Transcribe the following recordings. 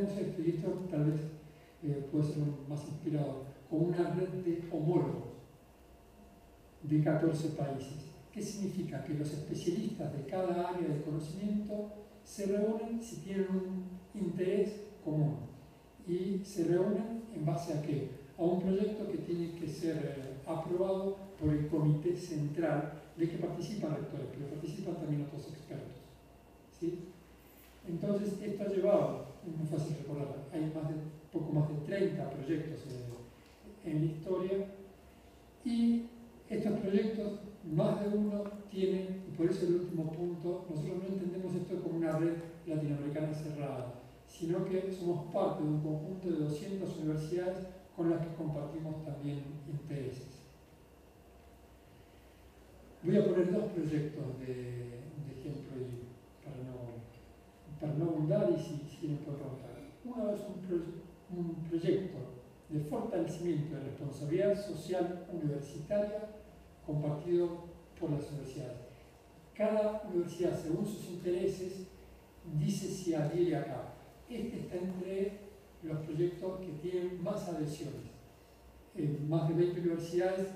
entendemos esto, y esto tal vez puede ser más inspirado, como una red de homólogos de 14 países. ¿Qué significa? Que los especialistas de cada área de conocimiento se reúnen si tienen un interés común. ¿Y se reúnen en base a qué? A un proyecto que tiene que ser aprobado por el comité central, del que participan rectores, pero participan también otros expertos. ¿Sí? Entonces, esto ha llevado, es muy fácil recordar, hay poco más de 30 proyectos en la historia, y estos proyectos, más de uno tienen, y por eso el último punto, nosotros no entendemos esto como una red latinoamericana cerrada, sino que somos parte de un conjunto de 200 universidades con las que compartimos también intereses. Voy a poner dos proyectos de ejemplo para no abundar, y si quieren puedo preguntar. Uno es un proyecto de fortalecimiento de responsabilidad social universitaria compartido por las universidades. Cada universidad, según sus intereses, dice si adhiere acá. Este está entre los proyectos que tienen más adhesiones. Más de 20 universidades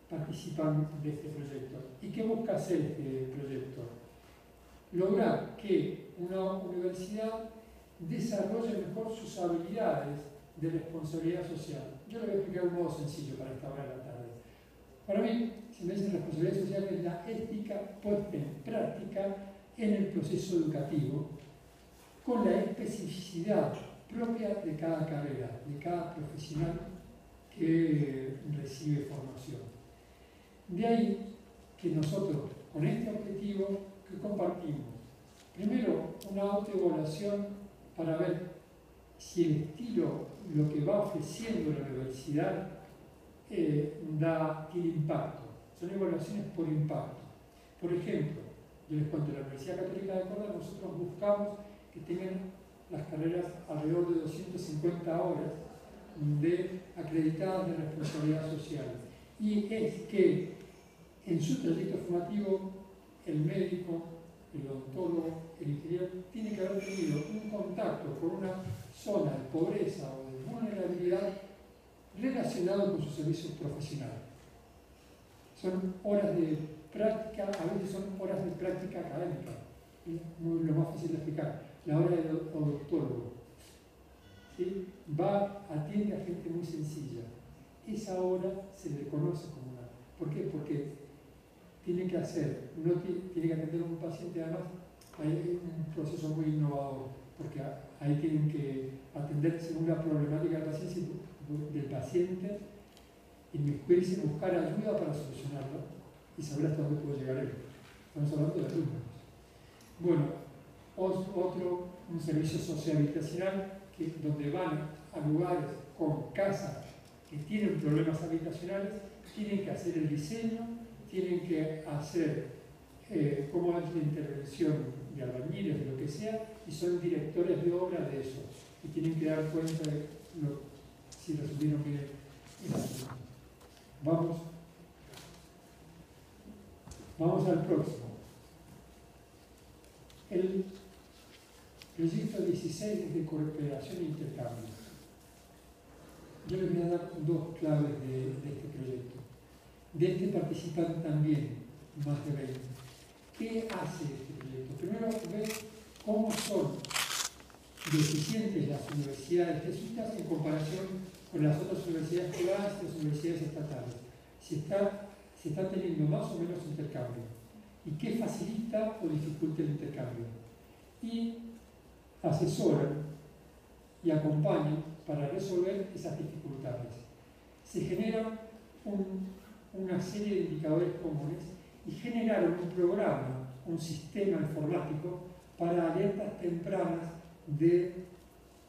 participan de este proyecto. ¿Y qué busca hacer este proyecto? Lograr que una universidad desarrolle mejor sus habilidades de responsabilidad social. Yo lo voy a explicar de un modo sencillo para esta hora de la tarde. Para mí, si me dicen responsabilidad social, es la ética puesta en práctica en el proceso educativo, con la especificidad propia de cada carrera, de cada profesional que recibe formación. De ahí que nosotros, con este objetivo, que compartimos, primero, una autoevaluación para ver si el estilo, lo que va ofreciendo la universidad, tiene impacto. Son evaluaciones por impacto. Por ejemplo, yo les cuento, la Universidad Católica de Córdoba, nosotros buscamos que tengan las carreras alrededor de 250 horas acreditadas de responsabilidad social. Y es que en su trayecto formativo, el médico, el odontólogo, el ingeniero, tiene que haber tenido un contacto con una zona de pobreza o de vulnerabilidad relacionado con su servicio profesional. Son horas de práctica, a veces son horas de práctica académica. Es lo más fácil de explicar. La hora del odontólogo. ¿Sí? Atiende a gente muy sencilla. Esa hora se le conoce como una. ¿Por qué? Porque tiene que tiene que atender a un paciente, además hay un proceso muy innovador, porque ahí tienen que atender según la problemática del paciente, inmiscuirse en buscar ayuda para solucionarlo y saber hasta dónde puede llegar él. Estamos hablando de alumnos. Bueno, un servicio sociohabitacional donde van a lugares con casas que tienen problemas habitacionales, tienen que hacer el diseño, tienen que hacer cómo es la intervención de albañiles, de lo que sea, y son directores de obra de eso. Y tienen que dar cuenta de si resolvieron bien el asunto. Vamos al próximo. El proyecto 16 es de cooperación e intercambio. Yo les voy a dar dos claves de este proyecto. De este participan también más de 20. ¿Qué hace este proyecto? Primero, ver cómo son deficientes las universidades jesuitas en comparación con las otras universidades privadas y las universidades estatales. Si está teniendo más o menos intercambio. ¿Y qué facilita o dificulta el intercambio? Y asesoran y acompañan para resolver esas dificultades. Se genera una serie de indicadores comunes y generaron un programa, un sistema informático para alertas tempranas de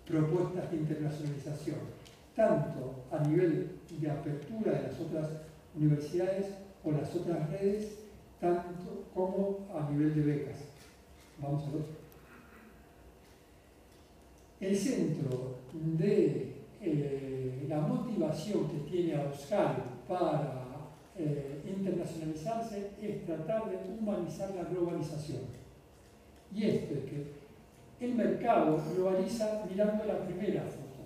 propuestas de internacionalización, tanto a nivel de apertura de las otras universidades o las otras redes, tanto como a nivel de becas. Vamos al otro. El centro de la motivación que tiene Auscal para internacionalizarse es tratar de humanizar la globalización. Y esto es que El mercado globaliza mirando la primera foto,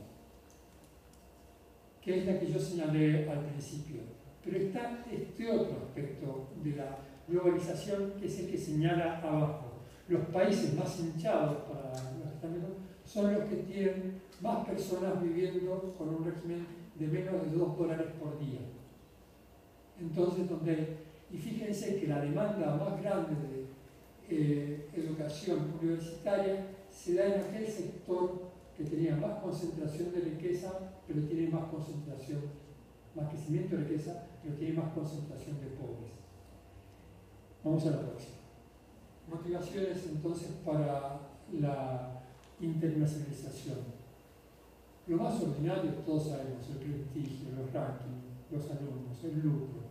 que es la que yo señalé al principio. Pero está este otro aspecto de la globalización, que es el que señala abajo. Los países más hinchados para los estamentos son los que tienen más personas viviendo con un régimen de menos de $2 por día. Entonces, y fíjense que la demanda más grande de educación universitaria se da en aquel sector que tenía más concentración de riqueza, pero tiene más concentración, más crecimiento de riqueza, pero tiene más concentración de pobres. Vamos a la próxima. Motivaciones entonces para la internacionalización. Lo más ordinario, todos sabemos, el prestigio, los rankings, los alumnos, el lucro.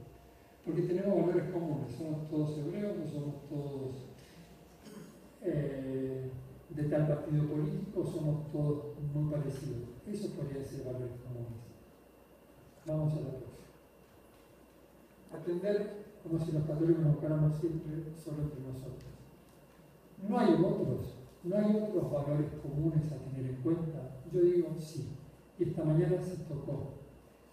Porque tenemos valores comunes, somos todos hebreos, no somos todos de tal partido político, somos todos muy parecidos. Eso podría ser valores comunes. Vamos a la próxima. Atender como si los católicos nos buscáramos siempre solo entre nosotros. No hay otros valores comunes a tener en cuenta. Yo digo sí, y esta mañana se tocó.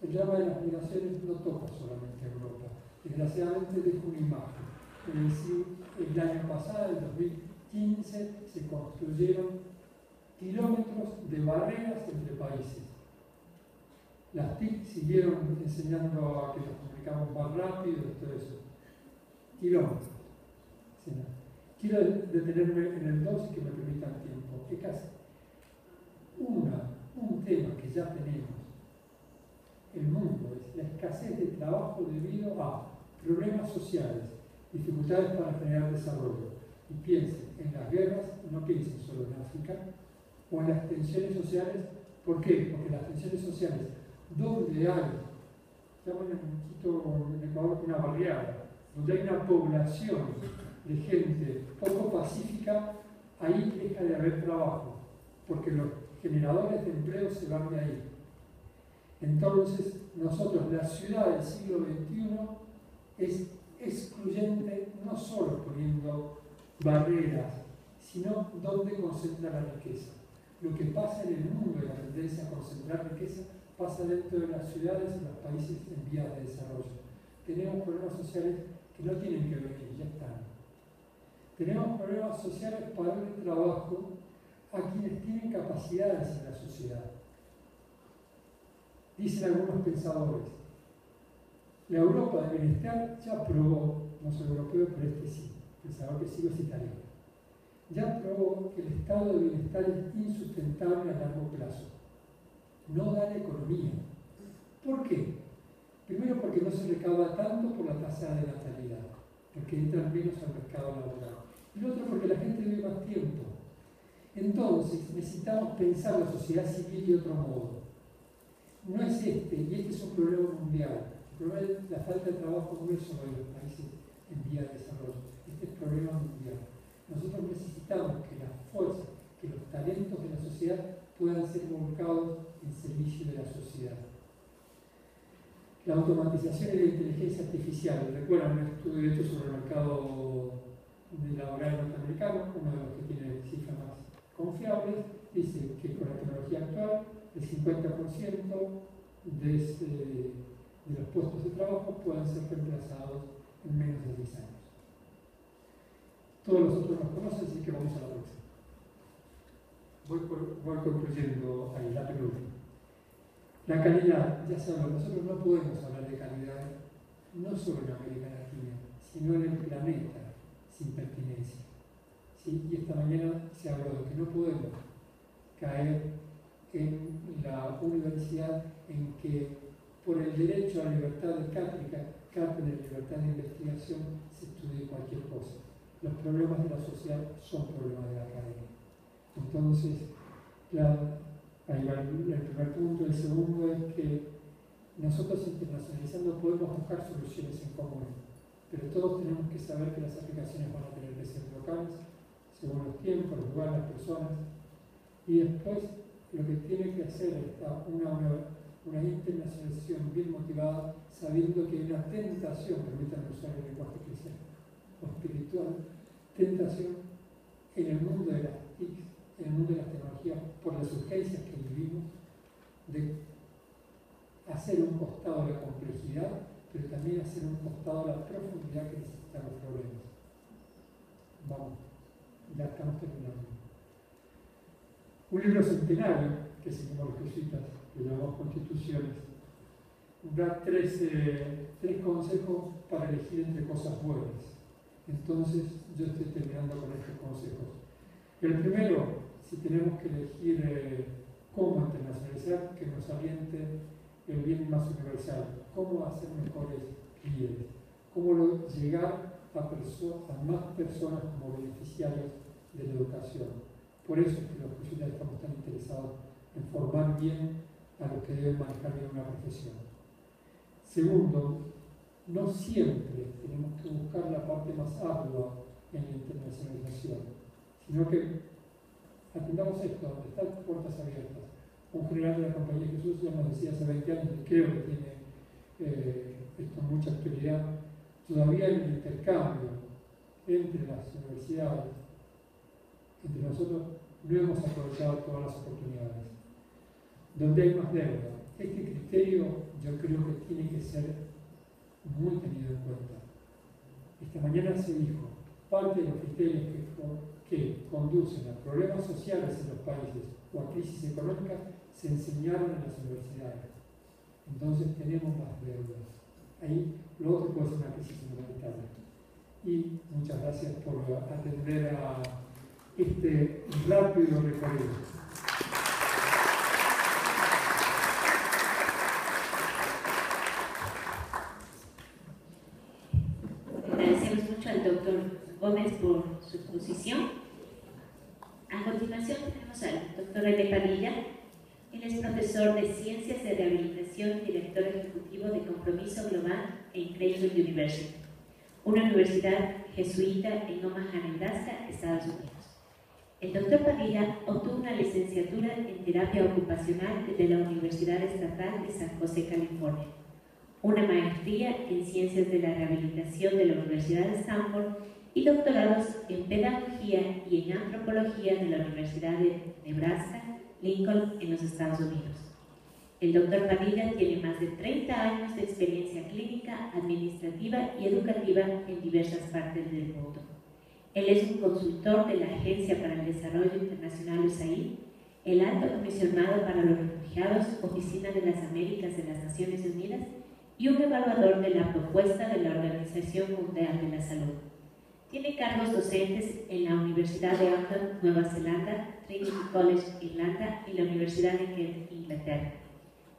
El drama de las migraciones no toca solamente a Europa. Desgraciadamente dejo una imagen. Es decir, el año pasado, en 2015, se construyeron kilómetros de barreras entre países. Las TIC siguieron enseñando a que nos comunicamos más rápido y todo eso. Kilómetros. Quiero detenerme en el 2 y que me permitan tiempo. ¿Qué caso? Un tema que ya tenemos. El mundo es la escasez de trabajo debido a problemas sociales, dificultades para generar desarrollo. Y piensen en las guerras, no piensen solo en África, o en las tensiones sociales. ¿Por qué? Porque las tensiones sociales, donde hay, llaman en Ecuador una barriada, donde hay una población de gente poco pacífica, ahí deja de haber trabajo, porque los generadores de empleo se van de ahí. Entonces, nosotros, la ciudad del siglo XXI es excluyente no solo poniendo barreras, sino donde concentra la riqueza. Lo que pasa en el mundo de la tendencia a concentrar riqueza pasa dentro de las ciudades y los países en vías de desarrollo. Tenemos problemas sociales que no tienen que venir, ya están. Tenemos problemas sociales para el trabajo a quienes tienen capacidades en la sociedad. Dicen algunos pensadores, la Europa del bienestar ya probó, no soy europeo, pero este sí, pensador que sigo es italiano, ya probó que el estado de bienestar es insustentable a largo plazo. No da la economía. ¿Por qué? Primero porque no se recauda tanto por la tasa de natalidad, porque entran menos al mercado laboral. Y lo otro porque la gente vive más tiempo. Entonces necesitamos pensar la sociedad civil de otro modo. No es y este es un problema mundial. El problema de la falta de trabajo no es solo de los países en vía de desarrollo. Este es un problema mundial. Nosotros necesitamos que las fuerzas, que los talentos de la sociedad puedan ser volcados en servicio de la sociedad. La automatización y la inteligencia artificial. Recuerdan un estudio hecho sobre el mercado laboral norteamericano, uno de los que tiene cifras más confiables, dice que con la tecnología actual el 50% de los puestos de trabajo pueden ser reemplazados en menos de 10 años. Todos los otros los conocen, así que vamos a la próxima. Voy concluyendo ahí, la penúltima. La calidad, ya saben, nosotros no podemos hablar de calidad no solo en América Latina, sino en el planeta, sin pertinencia. ¿Sí? Y esta mañana se habló de que no podemos caer en la universidad en que por el derecho a la libertad de cátedra, la libertad de investigación, se estudie cualquier cosa. Los problemas de la sociedad son problemas de la academia. Entonces, ahí va el primer punto. El segundo es que nosotros internacionalizando podemos buscar soluciones en común, pero todos tenemos que saber que las aplicaciones van a tener que ser locales, según los tiempos, los lugares, las personas, y después lo que tiene que hacer es una internacionalización bien motivada, sabiendo que hay una tentación, permítanme usar el lenguaje cristiano o espiritual, tentación en el mundo de las TIC, en el mundo de las tecnologías, por las urgencias que vivimos, de hacer un costado la complejidad, pero también hacer un costado la profundidad que necesitan los problemas. Vamos, ya estamos terminando. Un libro centenario, que seguimos los jesuitas, que llamamos Constituciones, da tres consejos para elegir entre cosas buenas. Entonces, yo estoy terminando con estos consejos. El primero, si tenemos que elegir cómo internacionalizar, que nos oriente el bien más universal, cómo hacer mejores líderes, cómo llegar a más personas como beneficiarios de la educación. Por eso es que los jesuitas estamos tan interesados en formar bien a los que deben manejar bien una profesión. Segundo, no siempre tenemos que buscar la parte más ardua en la internacionalización, sino que atendamos esto, donde están puertas abiertas. Un general de la Compañía de Jesús ya nos decía hace 20 años, y creo que tiene esto mucha actualidad, todavía en el intercambio entre las universidades, entre nosotros, no hemos aprovechado todas las oportunidades. Donde hay más deuda, este criterio yo creo que tiene que ser muy tenido en cuenta. Esta mañana se dijo, parte de los criterios que conducen a problemas sociales en los países o a crisis económicas se enseñaron en las universidades. Entonces tenemos más deudas. Ahí lo otro puede ser una crisis humanitaria. Y muchas gracias por atender a este rápido recorrido. Agradecemos mucho al doctor Gómez por su exposición. A continuación tenemos al doctor René Padilla. Él es profesor de Ciencias de Rehabilitación y director ejecutivo de Compromiso Global en Creighton University, una universidad jesuita en Omaha, Nebraska, Estados Unidos. El doctor Padilla obtuvo una licenciatura en terapia ocupacional desde la Universidad Estatal de San José, California, una maestría en Ciencias de la Rehabilitación de la Universidad de Stanford y doctorados en Pedagogía y en Antropología de la Universidad de Nebraska, Lincoln, en los Estados Unidos. El doctor Padilla tiene más de 30 años de experiencia clínica, administrativa y educativa en diversas partes del mundo. Él es un consultor de la Agencia para el Desarrollo Internacional USAID, el Alto Comisionado para los Refugiados, Oficina de las Américas de las Naciones Unidas, y un evaluador de la propuesta de la Organización Mundial de la Salud. Tiene cargos docentes en la Universidad de Auckland, Nueva Zelanda, Trinity College, Irlanda y la Universidad de Kent, Inglaterra.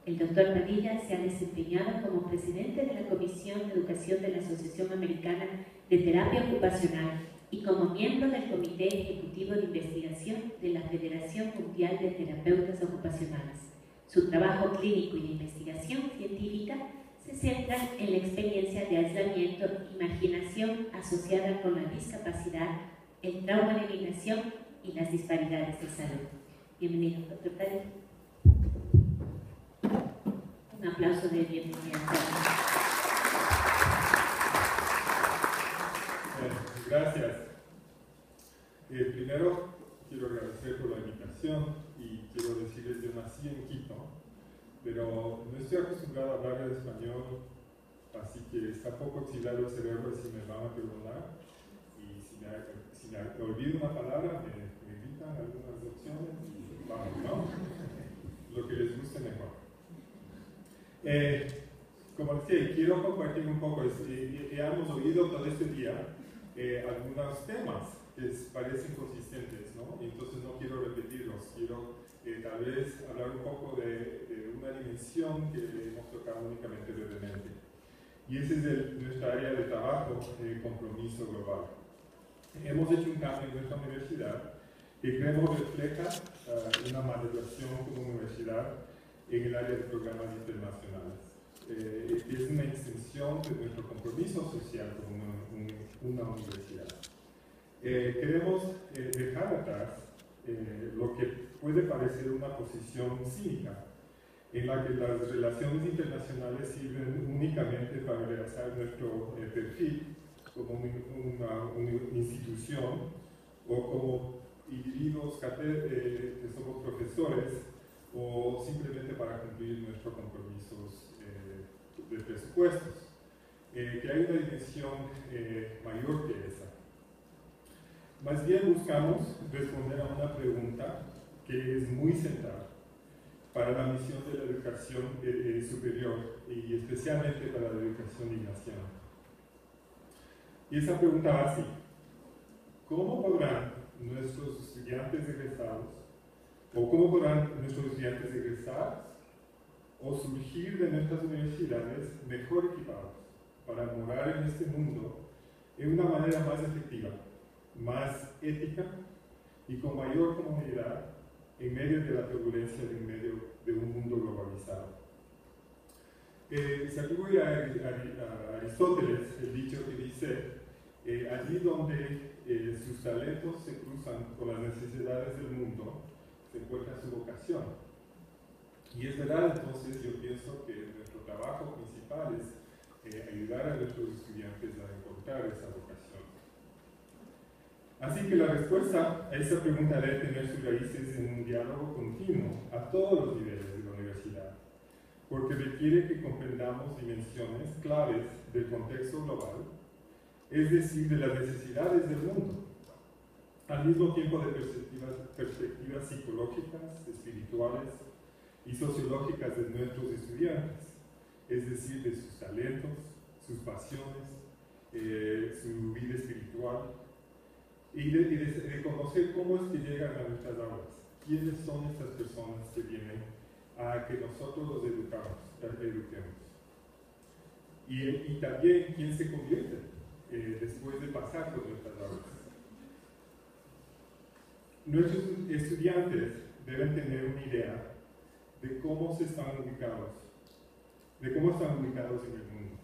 El doctor Padilla se ha desempeñado como presidente de la Comisión de Educación de la Asociación Americana de Terapia Ocupacional y como miembro del Comité Ejecutivo de Investigación de la Federación Mundial de Terapeutas Ocupacionales. Su trabajo clínico y de investigación científica se centra en la experiencia de aislamiento y marginación asociada con la discapacidad, el trauma de migración y las disparidades de salud. Bienvenido, doctor Padilla. Un aplauso de bienvenida. Gracias. Primero, quiero agradecer por la invitación y quiero decirles que yo nací en Quito, pero no estoy acostumbrado a hablar en español, así que está poco oxidado el cerebro, si me van a perdonar. Y si me olvido una palabra, me gritan algunas opciones y vamos, ¿no? Lo que les guste mejor. Como decía, quiero compartir un poco, hemos oído todo este día algunos temas que parecen consistentes, ¿no? Y entonces no quiero repetirlos, quiero tal vez hablar un poco de una dimensión que hemos tocado únicamente brevemente. Y ese es nuestra área de trabajo, compromiso global. Hemos hecho un cambio en nuestra universidad que creemos refleja una maduración como universidad en el área de programas internacionales. Es una extensión de nuestro compromiso social como una universidad. Queremos dejar atrás lo que puede parecer una posición cínica, en la que las relaciones internacionales sirven únicamente para realzar nuestro perfil como una institución o como individuos que somos profesores o simplemente para cumplir nuestros compromisos de presupuestos. Que hay una dimensión mayor que esa. Más bien buscamos responder a una pregunta que es muy central para la misión de la educación superior y especialmente para la educación ignaciana. Y esa pregunta va así: ¿cómo podrán nuestros estudiantes egresados, o cómo podrán nuestros estudiantes egresar o surgir de nuestras universidades mejor equipados para morar en este mundo de una manera más efectiva, más ética y con mayor comodidad en medio de la turbulencia de un mundo globalizado? Se atribuye a Aristóteles el dicho que dice: allí donde sus talentos se cruzan con las necesidades del mundo, se encuentra su vocación. Y es verdad, entonces yo pienso que nuestro trabajo principal es ayudar a nuestros estudiantes a encontrar esa vocación. Así que la respuesta a esa pregunta debe tener sus raíces en un diálogo continuo a todos los niveles de la universidad, porque requiere que comprendamos dimensiones claves del contexto global, es decir, de las necesidades del mundo, al mismo tiempo de perspectivas psicológicas, espirituales y sociológicas de nuestros estudiantes, es decir, de sus talentos, sus pasiones, su vida espiritual, y de conocer cómo es que llegan a nuestras aulas, quiénes son estas personas que vienen a que nosotros los eduquemos, y también quién se convierte después de pasar por nuestras aulas. Nuestros estudiantes deben tener una idea de cómo están ubicados en el mundo.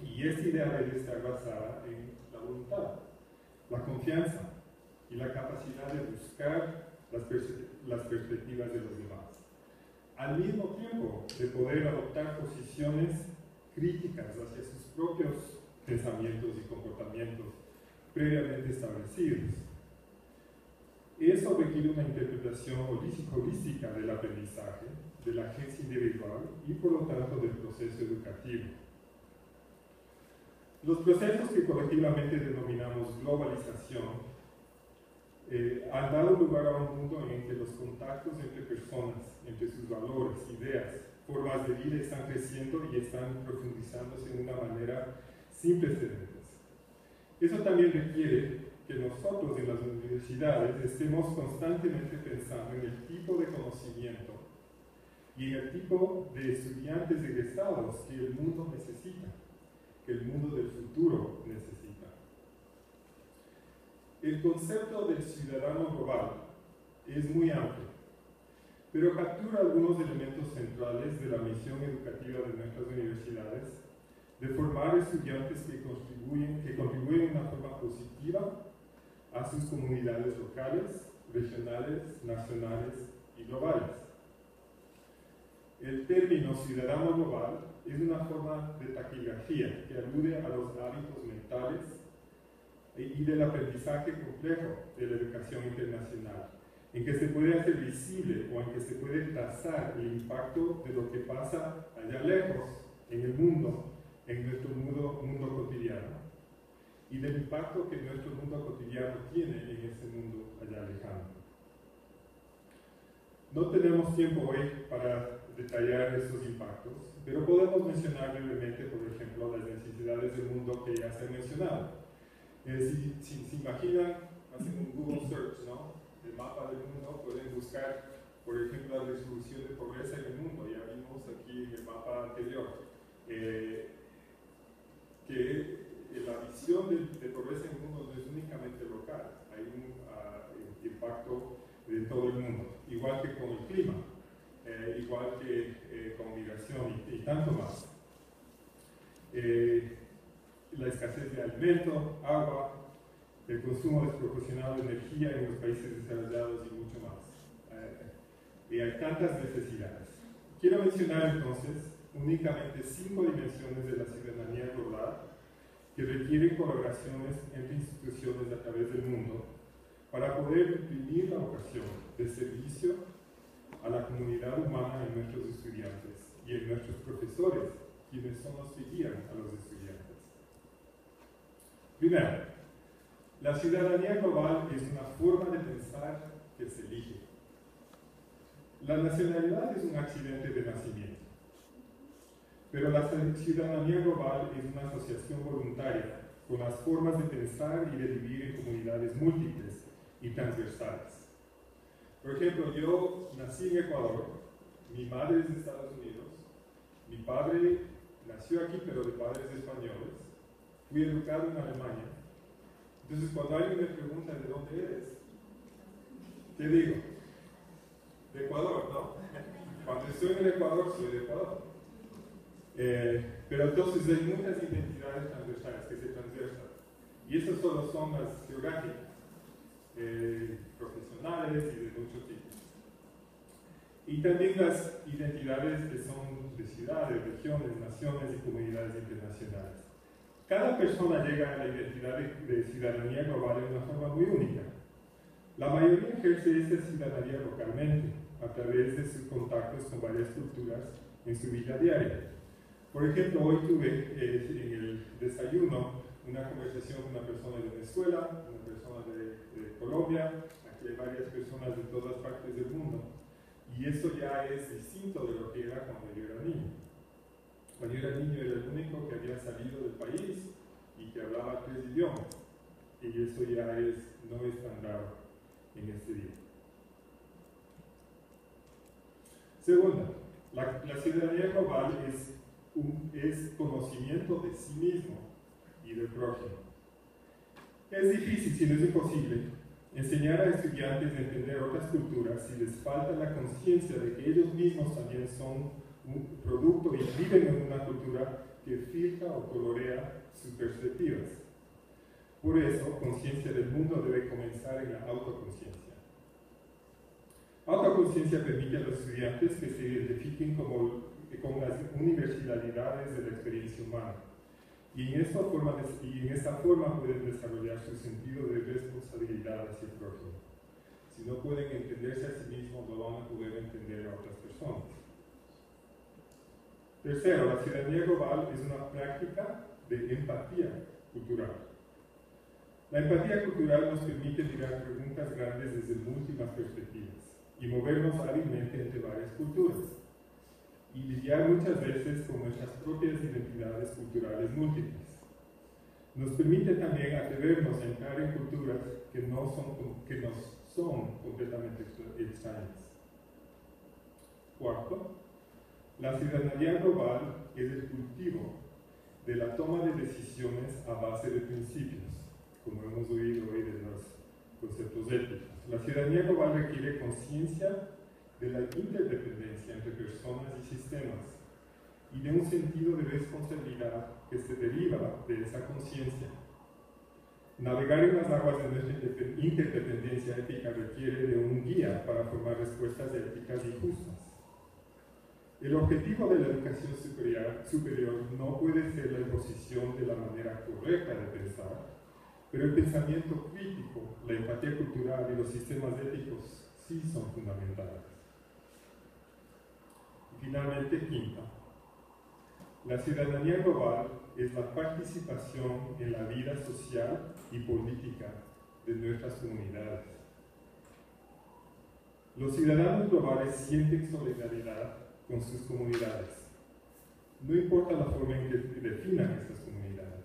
Y esta idea debe estar basada en la voluntad, la confianza y la capacidad de buscar las perspectivas de los demás. Al mismo tiempo de poder adoptar posiciones críticas hacia sus propios pensamientos y comportamientos previamente establecidos. Eso requiere una interpretación holística del aprendizaje, de la agencia individual y por lo tanto del proceso educativo. Los procesos que colectivamente denominamos globalización han dado lugar a un mundo en que los contactos entre personas, entre sus valores, ideas, formas de vida están creciendo y están profundizándose de una manera sin precedentes. Eso también requiere que nosotros en las universidades estemos constantemente pensando en el tipo de conocimiento y en el tipo de estudiantes egresados que el mundo necesita, que el mundo del futuro necesita. El concepto del ciudadano global es muy amplio, pero captura algunos elementos centrales de la misión educativa de nuestras universidades de formar estudiantes que contribuyen de una forma positiva a sus comunidades locales, regionales, nacionales y globales. El término ciudadano global es una forma de taquigrafía que alude a los hábitos mentales y del aprendizaje complejo de la educación internacional, en que se puede hacer visible o en que se puede trazar el impacto de lo que pasa allá lejos en el mundo, en nuestro mundo cotidiano, y del impacto que nuestro mundo cotidiano tiene en ese mundo allá lejano. No tenemos tiempo hoy para detallar estos impactos, pero podemos mencionar brevemente, por ejemplo, las necesidades del mundo que ya se han mencionado. Si se imaginan, hacen un Google Search, ¿no?, el mapa del mundo, pueden buscar, por ejemplo, la distribución de pobreza en el mundo. Ya vimos aquí en el mapa anterior que la visión de pobreza en el mundo no es únicamente local, hay un impacto de todo el mundo, igual que con el clima, igual que con migración y tanto más. La escasez de alimento, agua, el consumo desproporcionado de energía en los países desarrollados y mucho más. Y hay tantas necesidades. Quiero mencionar entonces únicamente 5 dimensiones de la ciudadanía global que requieren colaboraciones entre instituciones a través del mundo para poder imprimir la vocación de servicio a la comunidad humana en nuestros estudiantes y en nuestros profesores, quienes son los que guían a los estudiantes. Primero, la ciudadanía global es una forma de pensar que se elige. La nacionalidad es un accidente de nacimiento, pero la ciudadanía global es una asociación voluntaria con las formas de pensar y de vivir en comunidades múltiples y transversales. Por ejemplo, yo nací en Ecuador, mi madre es de Estados Unidos, mi padre nació aquí pero de padres españoles, fui educado en Alemania. Entonces cuando alguien me pregunta de dónde eres, ¿qué digo? De Ecuador, ¿no? Cuando estoy en el Ecuador, soy de Ecuador. Pero entonces hay muchas identidades transversales que se transversan. Y esas solo son las geográficas, profesionales y de muchos tipos. Y también las identidades que son de ciudades, regiones, naciones y comunidades internacionales. Cada persona llega a la identidad de ciudadanía global de una forma muy única. La mayoría ejerce esta ciudadanía localmente, a través de sus contactos con varias culturas en su vida diaria. Por ejemplo, hoy tuve en el desayuno una conversación con una persona de Venezuela, una persona de Colombia, aquí hay varias personas de todas partes del mundo. Y eso ya es distinto de lo que era cuando yo era niño. Cuando yo era niño era el único que había salido del país y que hablaba 3 idiomas. Y eso ya no es tan raro en este día. Segunda, la ciudadanía global es conocimiento de sí mismo y del prójimo. Es difícil, si no es imposible, enseñar a estudiantes a entender otras culturas si les falta la conciencia de que ellos mismos también son un producto y viven en una cultura que filtra o colorea sus perspectivas. Por eso, conciencia del mundo debe comenzar en la autoconciencia. Autoconciencia permite a los estudiantes que se identifiquen con las universalidades de la experiencia humana y en esta forma pueden desarrollar su sentido de responsabilidad hacia el prójimo. Si no pueden entenderse a sí mismos, no van a poder entender a otras personas. Tercero, la ciudadanía global es una práctica de empatía cultural. La empatía cultural nos permite mirar preguntas grandes desde múltiples perspectivas y movernos hábilmente entre varias culturas y lidiar muchas veces con nuestras propias identidades culturales múltiples. Nos permite también atrevernos a entrar en culturas que nos son completamente extrañas. Cuarto, la ciudadanía global es el cultivo de la toma de decisiones a base de principios, como hemos oído hoy de los conceptos éticos. La ciudadanía global requiere conciencia de la interdependencia entre personas y sistemas y de un sentido de responsabilidad que se deriva de esa conciencia. Navegar en las aguas de nuestra interdependencia ética requiere de un guía para formar respuestas éticas y justas. El objetivo de la educación superior no puede ser la imposición de la manera correcta de pensar, pero el pensamiento crítico, la empatía cultural y los sistemas éticos sí son fundamentales. Y finalmente, quinta, la ciudadanía global es la participación en la vida social y política de nuestras comunidades. Los ciudadanos globales sienten solidaridad con sus comunidades, no importa la forma en que definan estas comunidades.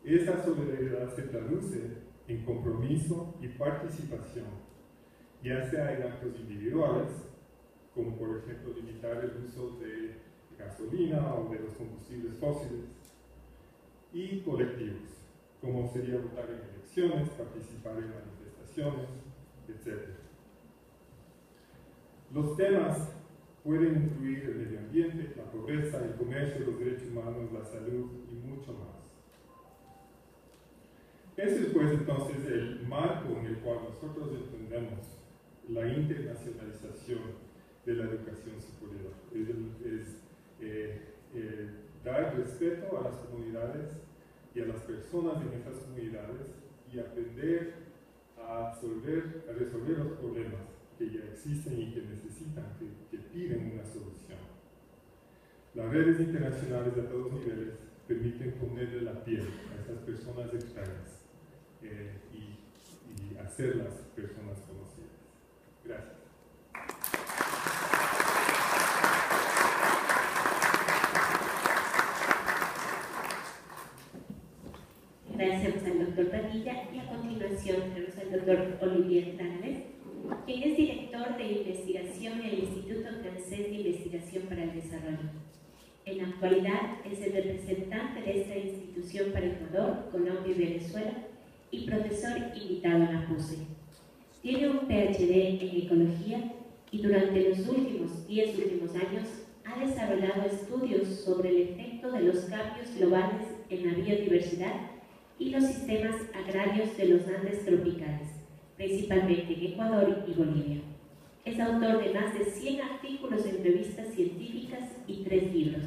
Esa solidaridad se traduce en compromiso y participación, ya sea en actos individuales, como por ejemplo limitar el uso de gasolina o de los combustibles fósiles, y colectivos, como sería votar en elecciones, participar en manifestaciones, etc. Los temas pueden incluir el medio ambiente, la pobreza, el comercio, los derechos humanos, la salud y mucho más. Ese es pues entonces el marco en el cual nosotros entendemos la internacionalización de la educación superior. Es dar respeto a las comunidades y a las personas en esas comunidades y aprender a resolver los problemas que ya existen y que necesitan, que piden una solución. Las redes internacionales a todos niveles permiten ponerle la piel a esas personas extrañas y hacerlas personas conocidas. Gracias. Gracias al doctor Padilla y a continuación tenemos al doctor Olivier Tangles, quien es director de investigación en el Instituto Francés de Investigación para el Desarrollo. En la actualidad es el representante de esta institución para Ecuador, Colombia y Venezuela y profesor invitado en la PUSE. Tiene un PhD en Ecología y durante los 10 últimos años ha desarrollado estudios sobre el efecto de los cambios globales en la biodiversidad y los sistemas agrarios de los Andes tropicales, principalmente en Ecuador y Bolivia. Es autor de más de 100 artículos en revistas científicas y 3 libros.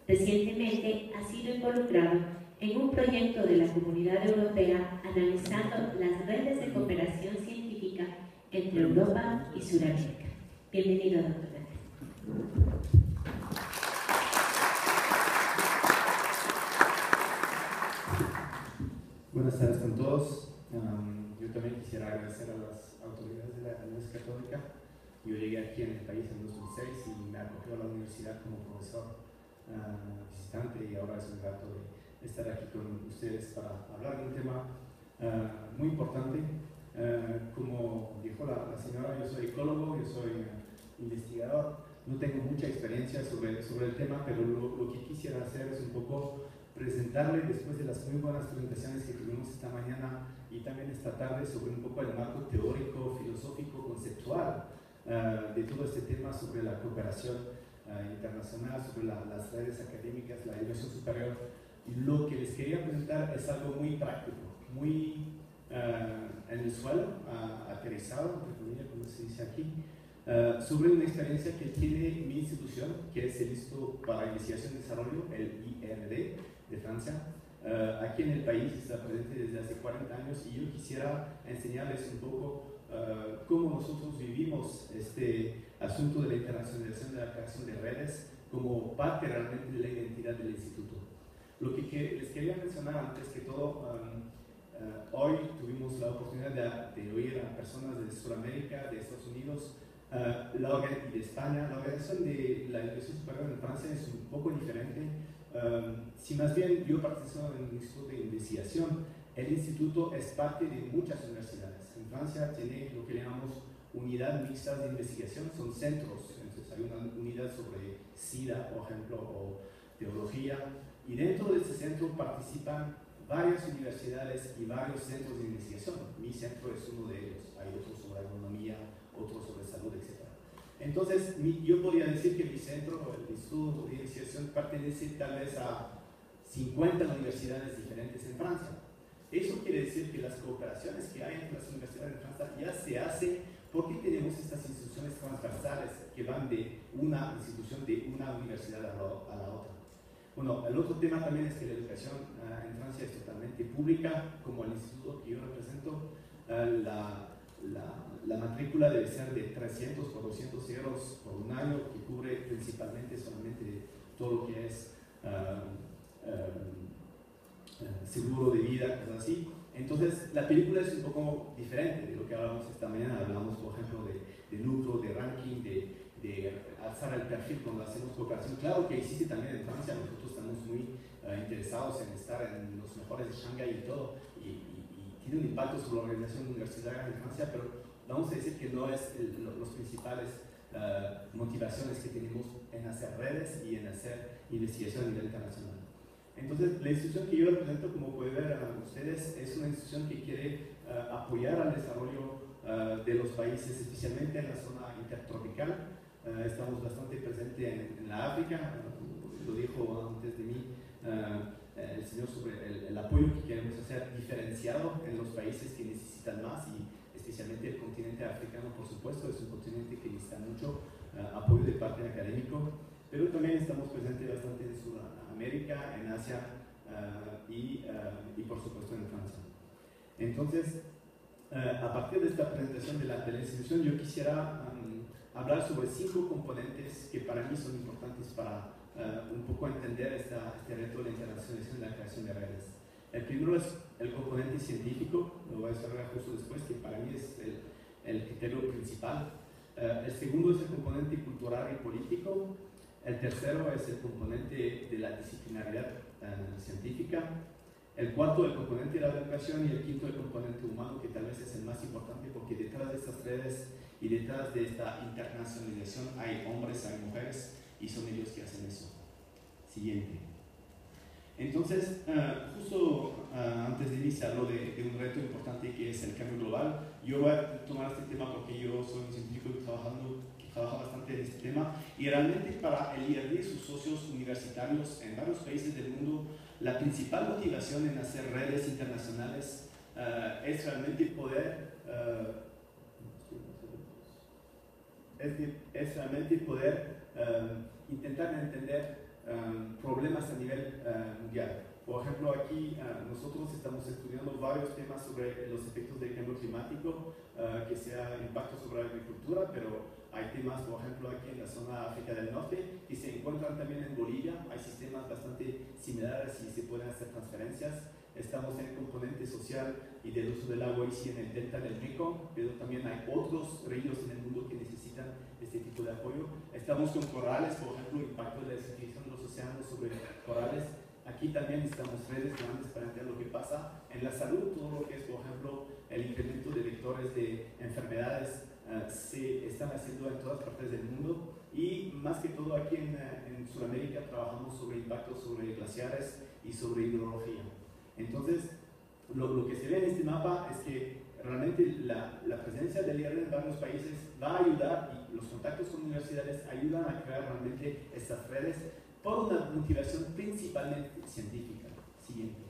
Recientemente ha sido involucrado en un proyecto de la Comunidad Europea analizando las redes de cooperación científica entre Europa y Sudamérica. Bienvenido, doctor. Buenas tardes con todos. Yo también quisiera agradecer a las autoridades de la Universidad Católica. Yo llegué aquí en el país en 2006 y me acogió a la universidad como profesor visitante, y ahora es un rato de estar aquí con ustedes para hablar de un tema muy importante. Como dijo la señora, yo soy ecólogo, yo soy investigador. No tengo mucha experiencia sobre el tema, pero lo que quisiera hacer es un poco presentarle, después de las muy buenas presentaciones que tuvimos esta mañana y también esta tarde, sobre un poco el marco teórico, filosófico, conceptual de todo este tema sobre la cooperación internacional, sobre las redes académicas, la educación superior. Y lo que les quería presentar es algo muy práctico, muy en el suelo, aterrizado, entre comillas, como se dice aquí, sobre una experiencia que tiene mi institución, que es el Instituto para Investigación y Desarrollo, el IRD, de Francia. Aquí en el país está presente desde hace 40 años, y yo quisiera enseñarles un poco cómo nosotros vivimos este asunto de la internacionalización de la creación de redes como parte realmente de la identidad del instituto. Lo que les quería mencionar antes que todo, hoy tuvimos la oportunidad de oír a personas de Sudamérica, de Estados Unidos y de España. La organización de la educación superior en Francia es un poco diferente. Si más bien yo participo en un instituto de investigación, el instituto es parte de muchas universidades. En Francia tiene lo que llamamos unidad mixtas de investigación, son centros. Entonces hay una unidad sobre SIDA, por ejemplo, o teología, y dentro de ese centro participan varias universidades y varios centros de investigación. Mi centro es uno de ellos. Hay otros sobre agronomía, otros sobre salud, etc. Entonces, yo podría decir que mi centro, el Instituto de Investigación, pertenece tal vez a 50 universidades diferentes en Francia. Eso quiere decir que las cooperaciones que hay entre las universidades en Francia ya se hacen porque tenemos estas instituciones transversales que van de una institución, de una universidad a la otra. Bueno, el otro tema también es que la educación en Francia es totalmente pública, como el instituto que yo represento. La matrícula debe ser de 300 por 200 euros por un año, que cubre principalmente solamente todo lo que es seguro de vida, cosas así. Entonces, la película es un poco diferente de lo que hablamos esta mañana. Hablamos, por ejemplo, de lucro, de ranking, de alzar el perfil cuando hacemos cooperación. Claro que existe también en Francia. Nosotros estamos muy interesados en estar en los mejores de Shanghái y todo, y tiene un impacto sobre la organización universitaria en Francia, pero vamos a decir que no es los principales motivaciones que tenemos en hacer redes y en hacer investigación a nivel internacional. Entonces, la institución que yo represento, como pueden ver a ustedes, es una institución que quiere apoyar al desarrollo de los países, especialmente en la zona intertropical. Estamos bastante presentes en la África, lo dijo antes de mí el señor sobre el apoyo que queremos hacer diferenciado en los países que necesitan más, y especialmente el continente africano, por supuesto, es un continente que necesita mucho apoyo de parte académico, pero también estamos presentes bastante en Sudamérica, en Asia y por supuesto en Francia. Entonces, a partir de esta presentación de la institución, yo quisiera hablar sobre 5 componentes que para mí son importantes para un poco entender este reto de la internacionalización y la creación de redes. El primero es el componente científico, lo voy a desarrollar justo después, que para mí es el criterio principal. El segundo es el componente cultural y político. El tercero es el componente de la disciplinaridad científica. El cuarto, el componente de la educación. Y el quinto, el componente humano, que tal vez es el más importante, porque detrás de estas redes y detrás de esta internacionalización hay hombres, hay mujeres, y son ellos que hacen eso. Siguiente. Entonces, justo antes de iniciar lo de un reto importante que es el cambio global, yo voy a tomar este tema porque yo soy un científico que trabaja bastante en este tema, y realmente para el IRD y sus socios universitarios en varios países del mundo, la principal motivación en hacer redes internacionales es realmente poder intentar entender problemas a nivel mundial. Por ejemplo, aquí nosotros estamos estudiando varios temas sobre los efectos del cambio climático, que sea impacto sobre la agricultura, pero hay temas, por ejemplo, aquí en la zona África del Norte, que se encuentran también en Bolivia. Hay sistemas bastante similares y se pueden hacer transferencias. Estamos en el componente social y del uso del agua y en el delta del Mekong, pero también hay otros ríos en el mundo que necesitan este tipo de apoyo. Estamos con corales, por ejemplo, impacto de la desertificación de los océanos sobre corales. Aquí también necesitamos redes grandes para entender lo que pasa. En la salud, todo lo que es, por ejemplo, el incremento de vectores de enfermedades se están haciendo en todas partes del mundo, y más que todo aquí en Sudamérica trabajamos sobre impactos sobre glaciares y sobre hidrología. Entonces, lo que se ve en este mapa es que realmente la presencia del IRD en varios países va a ayudar, y los contactos con universidades ayudan a crear realmente estas redes por una motivación principalmente científica. Siguiente.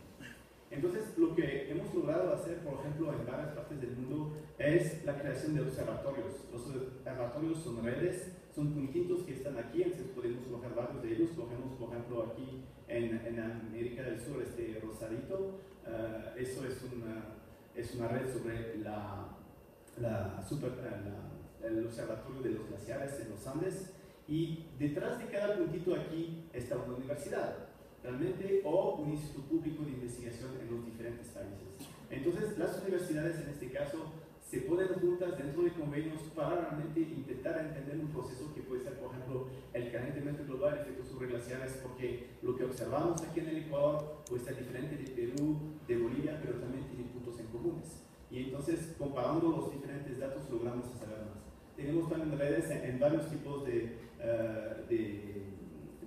Entonces, lo que hemos logrado hacer, por ejemplo, en varias partes del mundo, es la creación de observatorios. Los observatorios son redes, son puntitos que están aquí, entonces podemos colocar varios de ellos. Cogemos, por ejemplo, aquí en América del Sur, este rosadito, eso es una red sobre el observatorio de los glaciares en los Andes, y detrás de cada puntito aquí está una universidad, realmente, o un instituto público de investigación en los diferentes países. Entonces, las universidades en este caso se ponen juntas dentro de convenios para realmente intentar entender un proceso que puede ser, por ejemplo, el calentamiento global, efectos sobre glaciares, porque lo que observamos aquí en el Ecuador puede ser diferente de Perú, de Bolivia, pero también tiene puntos en comunes. Y entonces, comparando los diferentes datos, logramos saber más. Tenemos también redes en varios tipos de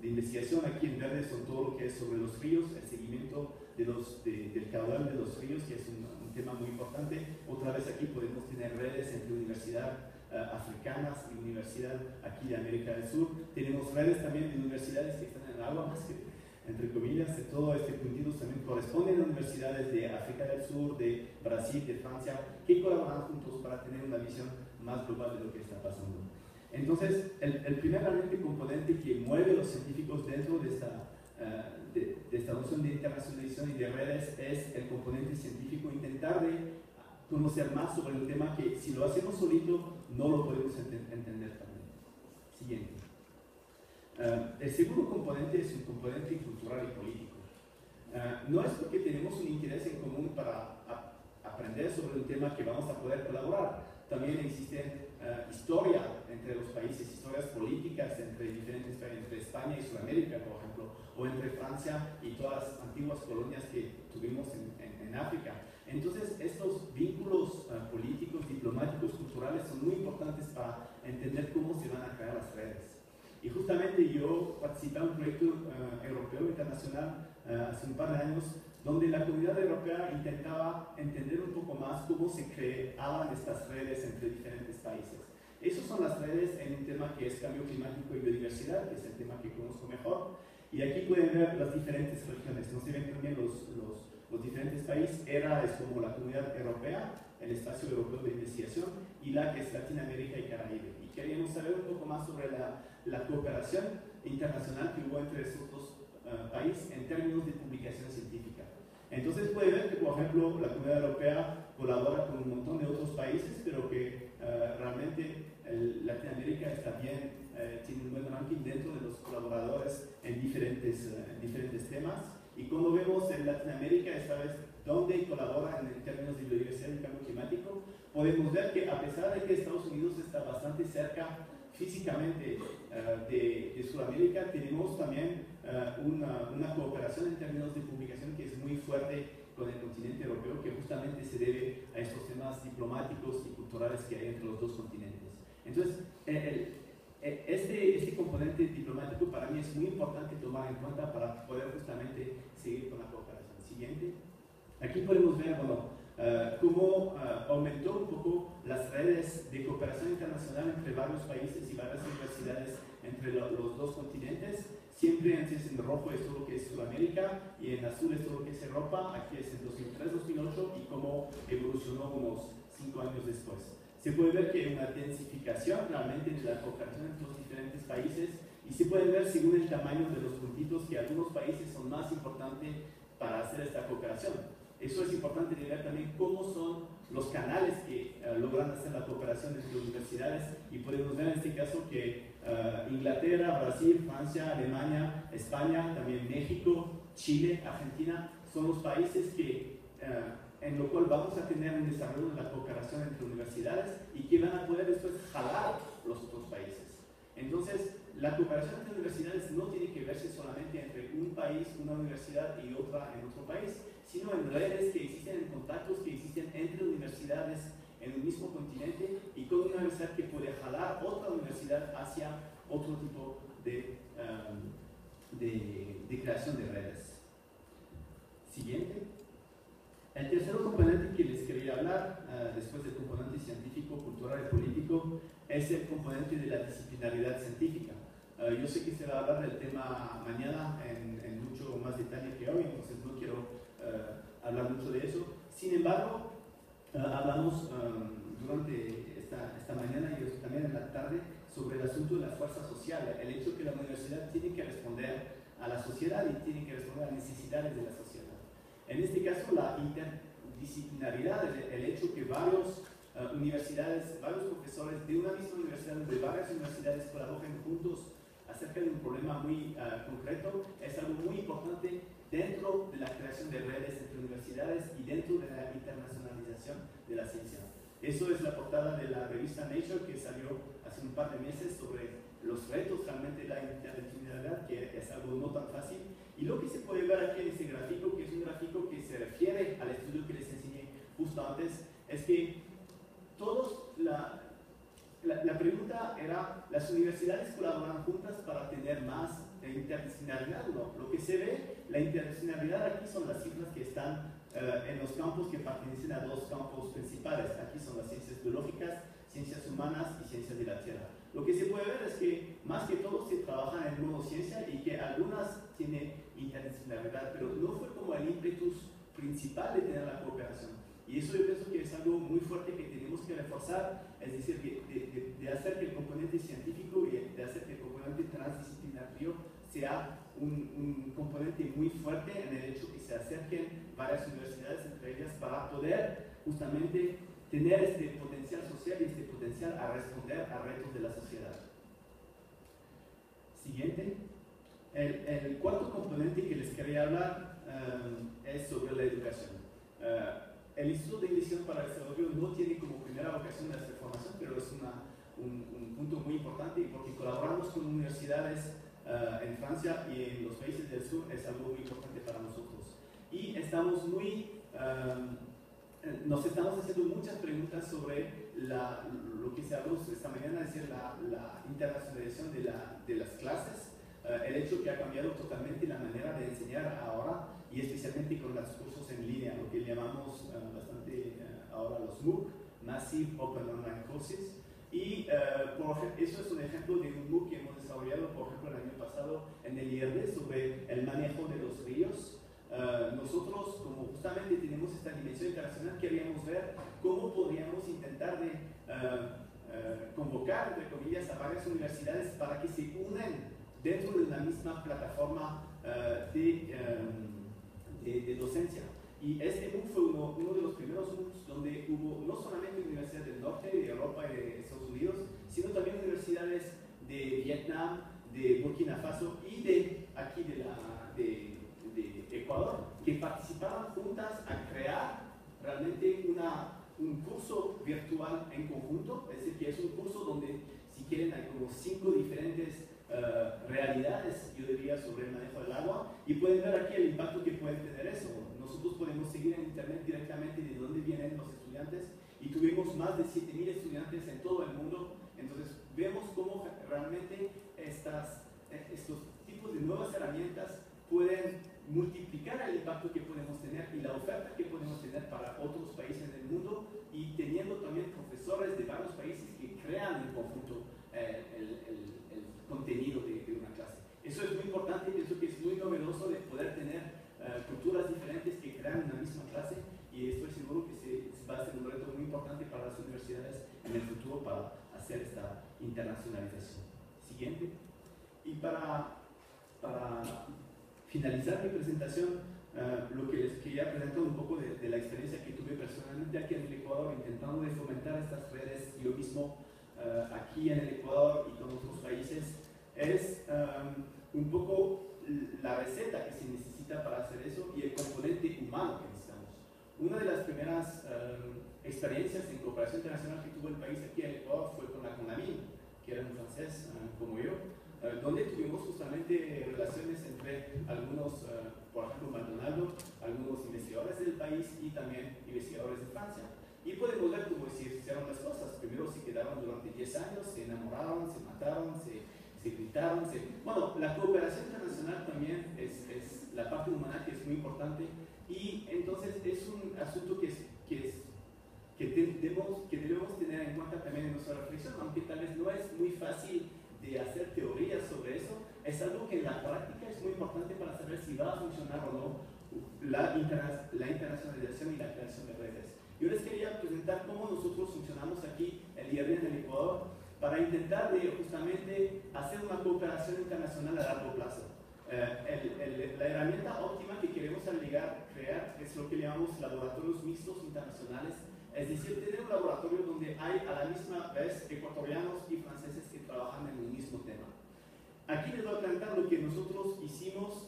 investigación. Aquí en verde son todo lo que es sobre los ríos, el seguimiento del caudal de los ríos, que es un tema muy importante. Otra vez aquí podemos tener redes entre universidades africanas y universidad aquí de América del Sur. Tenemos redes también de universidades que están en el agua, más que, entre comillas, de todo este puntito también corresponden a universidades de África del Sur, de Brasil, de Francia, que colaboran juntos para tener una visión más global de lo que está pasando. Entonces, el primer realmente componente que mueve a los científicos dentro de esta noción de internacionalización y de redes es el componente científico, intentar de conocer más sobre el tema, que si lo hacemos solito no lo podemos entender también. Siguiente. El segundo componente es un componente cultural y político. No es porque tenemos un interés en común para aprender sobre un tema que vamos a poder colaborar. También existe historia entre los países, historias políticas entre diferentes países, entre España y Sudamérica, por ejemplo, o entre Francia y todas las antiguas colonias que tuvimos en África. Entonces, estos vínculos políticos, diplomáticos, culturales son muy importantes para entender cómo se van a crear las redes. Y justamente yo participé en un proyecto europeo internacional hace un par de años, donde la comunidad europea intentaba entender un poco más cómo se creaban estas redes entre diferentes países. Esas son las redes en un tema que es cambio climático y biodiversidad, que es el tema que conozco mejor. Y aquí pueden ver las diferentes regiones. No se ven también los diferentes países. ERA es como la comunidad europea, el espacio europeo de investigación, y la que es Latinoamérica y Caribe. Y queríamos saber un poco más sobre la cooperación internacional que hubo entre estos dos países en términos de publicación científica. Entonces puede ver que, por ejemplo, la comunidad europea colabora con un montón de otros países, pero que realmente Latinoamérica está bien, tiene un buen ranking dentro de los colaboradores en diferentes temas. Y cuando vemos en Latinoamérica, esta vez, dónde colaboran en términos de biodiversidad y cambio climático, podemos ver que a pesar de que Estados Unidos está bastante cerca físicamente de Sudamérica, tenemos también una cooperación en términos de publicación que es muy fuerte con el continente europeo, que justamente se debe a estos temas diplomáticos y culturales que hay entre los dos continentes. Entonces, este componente diplomático para mí es muy importante tomar en cuenta para poder justamente seguir con la cooperación. Siguiente. Aquí podemos ver, cómo aumentó un poco las redes de cooperación internacional entre varios países y varias universidades entre los dos continentes. Siempre antes en rojo es todo lo que es Sudamérica y en azul es todo lo que es Europa. Aquí es en 2003-2008 y cómo evolucionó unos 5 años después. Se puede ver que hay una densificación realmente de la cooperación entre los diferentes países y se puede ver según el tamaño de los puntitos que algunos países son más importantes para hacer esta cooperación. Eso es importante de ver también cómo son los canales que logran hacer la cooperación entre universidades y podemos ver en este caso que Inglaterra, Brasil, Francia, Alemania, España, también México, Chile, Argentina son los países que en lo cual vamos a tener un desarrollo de la cooperación entre universidades y que van a poder después jalar los otros países. Entonces, la cooperación entre universidades no tiene que verse solamente entre un país, una universidad y otra en otro país, sino en redes que existen, en contactos que existen entre universidades en el mismo continente y con una universidad que puede jalar otra universidad hacia otro tipo de creación de redes. Siguiente. El tercer componente que les quería hablar, después del componente científico, cultural y político, es el componente de la disciplinaridad científica. Yo sé que se va a hablar del tema mañana en mucho más detalle que hoy, entonces no quiero hablar mucho de eso. Sin embargo, hablamos durante esta mañana y también en la tarde sobre el asunto de la fuerza social, el hecho que la universidad tiene que responder a la sociedad y tiene que responder a las necesidades de la sociedad. En este caso, la interdisciplinaridad, el hecho que varios universidades, varios profesores de una misma universidad, de varias universidades colaboren juntos acerca de un problema muy concreto, es algo muy importante dentro de la creación de redes entre universidades y dentro de la internacionalización de la ciencia. Eso es la portada de la revista Nature que salió hace un par de meses sobre los retos realmente de la interdisciplinaridad, que es algo no tan fácil. Y lo que se puede ver aquí en este gráfico, que es un gráfico que se refiere al estudio que les enseñé justo antes, es que todos, la pregunta era, ¿las universidades colaboran juntas para tener más interdisciplinaridad? No. Lo que se ve, la interdisciplinaridad aquí son las cifras que están en los campos que pertenecen a dos campos principales. Aquí son las ciencias biológicas, ciencias humanas y ciencias de la tierra. Lo que se puede ver es que más que todo se trabajan en monociencia y que algunas tienen interdisciplinaridad, pero no fue como el ímpetus principal de tener la cooperación. Y eso yo pienso que es algo muy fuerte que tenemos que reforzar, es decir, de hacer que el componente científico y de hacer que el componente transdisciplinario sea un componente muy fuerte en el hecho que se acerquen varias universidades entre ellas para poder justamente tener este potencial social y este potencial a responder a retos de la sociedad. Siguiente. El cuarto componente que les quería hablar es sobre la educación. El Instituto de Investigación para el Desarrollo no tiene como primera vocación de hacer formación, pero es un punto muy importante porque colaboramos con universidades en Francia y en los países del sur, es algo muy importante para nosotros. Y estamos nos estamos haciendo muchas preguntas sobre lo que se habló esta mañana, es decir, la internacionalización de las clases, el hecho que ha cambiado totalmente la manera de enseñar ahora y especialmente con los cursos en línea, lo que llamamos bastante ahora los MOOC, Massive Open Online Courses. Y eso es un ejemplo de un MOOC que hemos desarrollado, por ejemplo, el año pasado en el IRD sobre el manejo de los ríos. Nosotros, como justamente tenemos esta dimensión internacional, queríamos ver cómo podríamos intentar convocar, entre comillas, a varias universidades para que se unan dentro de una misma plataforma de docencia. Y este MOOC fue uno de los primeros MOOCs donde hubo no solamente universidades del norte, de Europa y de Estados Unidos, sino también universidades de Vietnam, de Burkina Faso y de aquí de Ecuador, que participaban juntas a crear realmente un curso virtual en conjunto. Es decir, que es un curso donde, si quieren, hay como 5 diferentes realidades, yo diría, sobre el manejo del agua, y pueden ver aquí el impacto que puede tener eso. Nosotros podemos seguir en internet directamente de dónde vienen los estudiantes, y tuvimos más de 7.000 estudiantes en todo el mundo. Entonces vemos cómo realmente estos tipos de nuevas herramientas pueden multiplicar el impacto que podemos tener y la oferta que podemos tener para otros países del mundo, y teniendo también profesores de varios países que crean en conjunto el contenido de una clase. Eso es muy importante, pienso que es muy novedoso de poder tener culturas diferentes que crean una misma clase, y estoy seguro que va a ser un reto muy importante para las universidades en el futuro para hacer esta internacionalización. Siguiente. Y para finalizar mi presentación, lo que les quería presentar un poco de la experiencia que tuve personalmente aquí en el Ecuador, intentando de fomentar estas redes, y lo mismo aquí en el Ecuador y con otros países, es un poco la receta que se necesita para hacer eso y el componente humano que necesitamos. Una de las primeras experiencias en cooperación internacional que tuvo el país aquí en el Ecuador fue con la CONAMIN, que era un francés como yo, donde tuvimos justamente relaciones entre algunos, por ejemplo, McDonald's, algunos investigadores del país y también investigadores de Francia. Y podemos ver cómo se hicieron las cosas. Primero se quedaron durante 10 años, se enamoraron, se mataron, se gritaron. Bueno, la cooperación internacional también es la parte humana que es muy importante, y entonces es un asunto que debemos tener en cuenta también en nuestra reflexión, aunque tal vez no es muy fácil de hacer teorías sobre eso. Es algo que en la práctica es muy importante para saber si va a funcionar o no la internacionalización y la creación de redes. Yo les quería presentar cómo nosotros funcionamos aquí el IRB en el Ecuador para intentar justamente hacer una cooperación internacional a largo plazo. La herramienta óptima que queremos crear es lo que llamamos laboratorios mixtos internacionales, es decir, tener un laboratorio donde hay a la misma vez ecuatorianos y franceses que trabajan en el mismo tema. Aquí les voy a presentar lo que nosotros hicimos.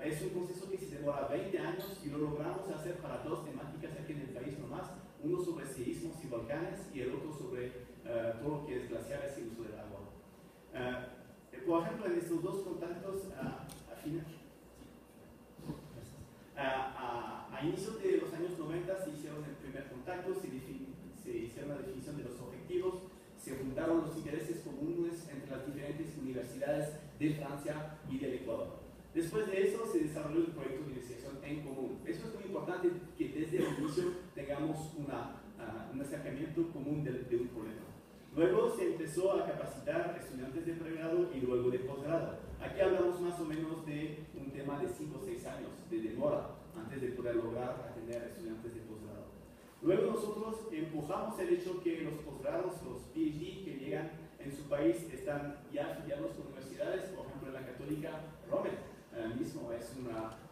Es un proceso que se demora 20 años y lo logramos hacer para 2 temáticas aquí en el país nomás, uno sobre seísmos y volcanes y el otro sobre todo lo que es glaciares y uso del agua. Por ejemplo, en estos 2 contactos, a inicios de los años 90 se hicieron el primer contacto, se hicieron la definición de los objetivos, se juntaron los intereses comunes entre las diferentes universidades de Francia y del Ecuador. Después de eso se desarrolló el proyecto de investigación en común. Eso es muy importante, que desde el inicio tengamos un acercamiento común de un problema. Luego se empezó a capacitar estudiantes de pregrado y luego de posgrado. Aquí hablamos más o menos de un tema de 5 o 6 años de demora antes de poder lograr atender a estudiantes de posgrado. Luego nosotros empujamos el hecho que los posgrados, los PhD que llegan en su país, están ya afiliados con universidades. Por ejemplo, en la Católica, Rommel mismo es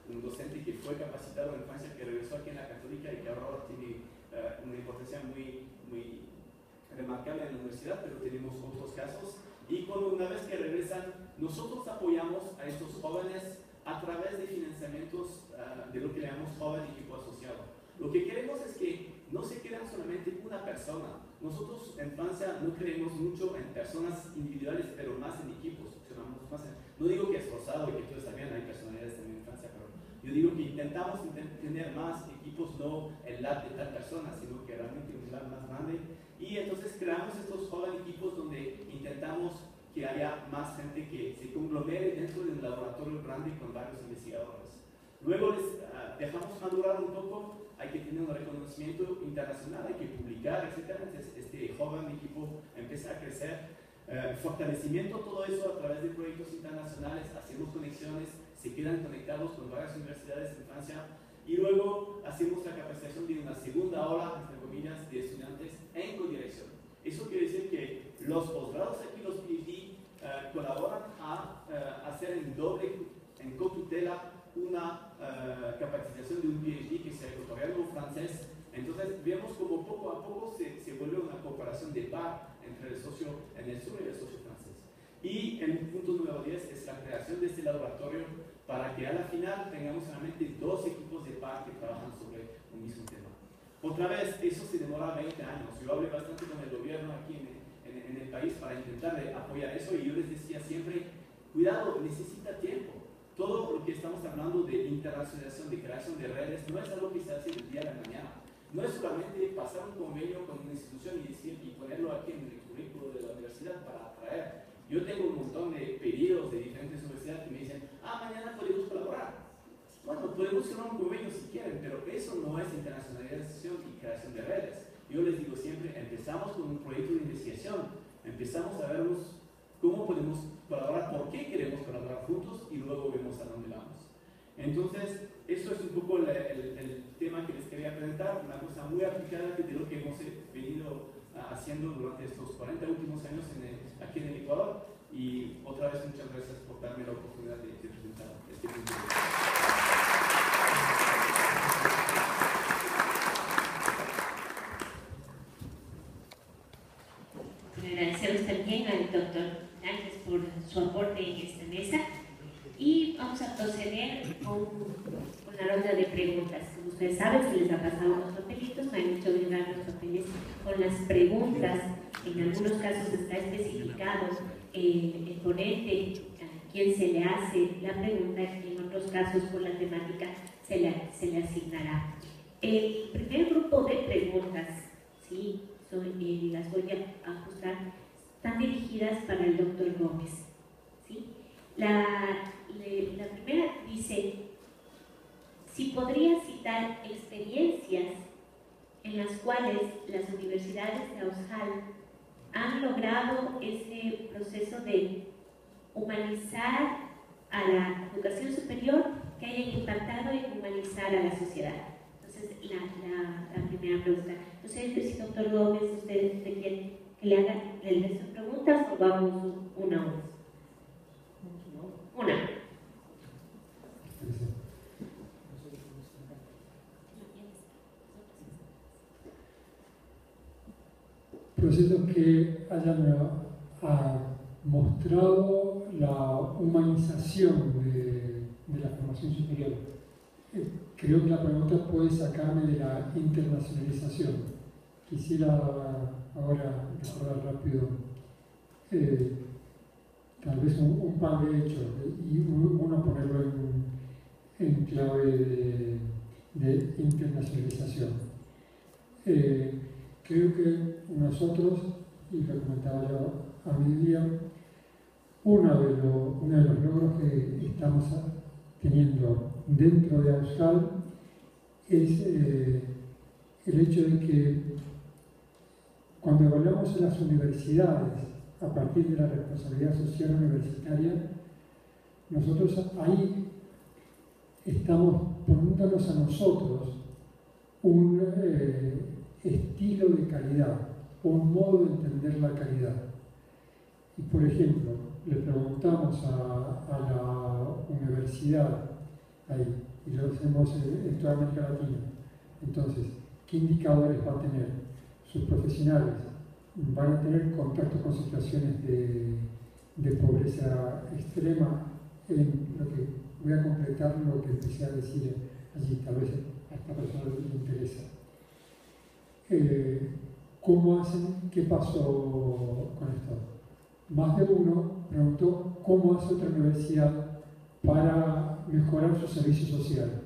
un docente que fue capacitado en Francia, que regresó aquí en la Católica y que ahora tiene una importancia muy remarcable en la universidad, pero tenemos otros casos. Y una vez que regresan, nosotros apoyamos a estos jóvenes a través de financiamientos de lo que le llamamos joven equipo asociado. Lo que queremos es que no se queden solamente una persona. Nosotros en Francia no creemos mucho en personas individuales, pero más en equipos. No digo que es forzado y que todo está bien, hay personalidades también en Francia, pero yo digo que intentamos tener más equipos, no el lab de tal persona, sino que realmente un lab más grande. Y entonces creamos estos jóvenes equipos donde intentamos que haya más gente que se conglomere dentro de un laboratorio grande con varios investigadores. Luego les dejamos madurar un poco, hay que tener un reconocimiento internacional, hay que publicar, etc. Entonces este joven equipo empieza a crecer. Fortalecimiento, todo eso a través de proyectos internacionales, hacemos conexiones, se quedan conectados con varias universidades en Francia, y luego hacemos la capacitación de una segunda ola, entre comillas, de estudiantes en codirección. Eso quiere decir que los posgrados aquí, los PhD, colaboran a hacer en cotutela un una capacitación de un PhD que sea ecuatoriano o francés. Entonces vemos como poco a poco se vuelve una cooperación de par entre el socio en el sur y el socio francés. Y el punto número 10 es la creación de este laboratorio para que a la final tengamos solamente 2 equipos de par que trabajan sobre un mismo tema. Otra vez, eso se demora 20 años. Yo hablé bastante con el gobierno aquí en el país para intentar apoyar eso, y yo les decía siempre, cuidado, necesita tiempo. Todo lo que estamos hablando de internacionalización, de creación de redes, no es algo que se hace del día a la mañana. No es solamente pasar un convenio con una institución y ponerlo aquí en el currículo de la universidad para atraer. Yo tengo un montón de pedidos de diferentes universidades que me dicen, mañana podemos colaborar. Bueno, podemos firmar un convenio si quieren, pero eso no es internacionalización y creación de redes. Yo les digo siempre, empezamos con un proyecto de investigación, empezamos a vernos cómo podemos colaborar, por qué queremos colaborar juntos, y luego vemos a dónde vamos. Entonces, eso es un poco el tema que les quería presentar, una cosa muy aplicada de lo que hemos venido haciendo durante estos 40 últimos años aquí en el Ecuador. Y otra vez, muchas gracias por darme la oportunidad de presentar este punto de vista. Agradecemos también al doctor Nájez por su aporte en esta mesa, y vamos a proceder con la ronda de preguntas. Como ustedes saben, se les ha pasado los papelitos, me han hecho llegar los papeles con las preguntas. En algunos casos está especificado el ponente a quien se le hace la pregunta, y en otros casos por la temática se le asignará. El primer grupo de preguntas, ¿sí? Las voy a ajustar, están dirigidas para el doctor Gómez, ¿sí? La primera dice, si podría citar experiencias en las cuales las universidades de Ausjal han logrado ese proceso de humanizar a la educación superior, que hayan impactado en humanizar a la sociedad. Entonces, la primera pregunta. No sé si doctor Gómez, usted quiere que le hagan el resto de preguntas, o vamos una a una. Una. Procesos que hayan mostrado la humanización de la formación superior. Creo que la pregunta puede sacarme de la internacionalización. Quisiera ahora recordar rápido tal vez un par de hechos, y uno ponerlo en clave de internacionalización. Creo que nosotros, y lo comentaba yo a mi día, uno de los logros que estamos teniendo dentro de Ausjal es el hecho de que cuando evaluamos en las universidades a partir de la responsabilidad social universitaria, nosotros ahí estamos poniéndonos a nosotros un estilo de calidad, un modo de entender la calidad. Y por ejemplo, le preguntamos a la universidad ahí, y lo hacemos en toda América Latina. Entonces, ¿qué indicadores va a tener? Sus profesionales van a tener contacto con situaciones de pobreza extrema. En lo que voy a completar lo que empecé a decir allí, tal vez a esta persona le interesa. ¿Cómo hacen? ¿Qué pasó con esto? Más de uno preguntó cómo hace otra universidad para mejorar su servicio social.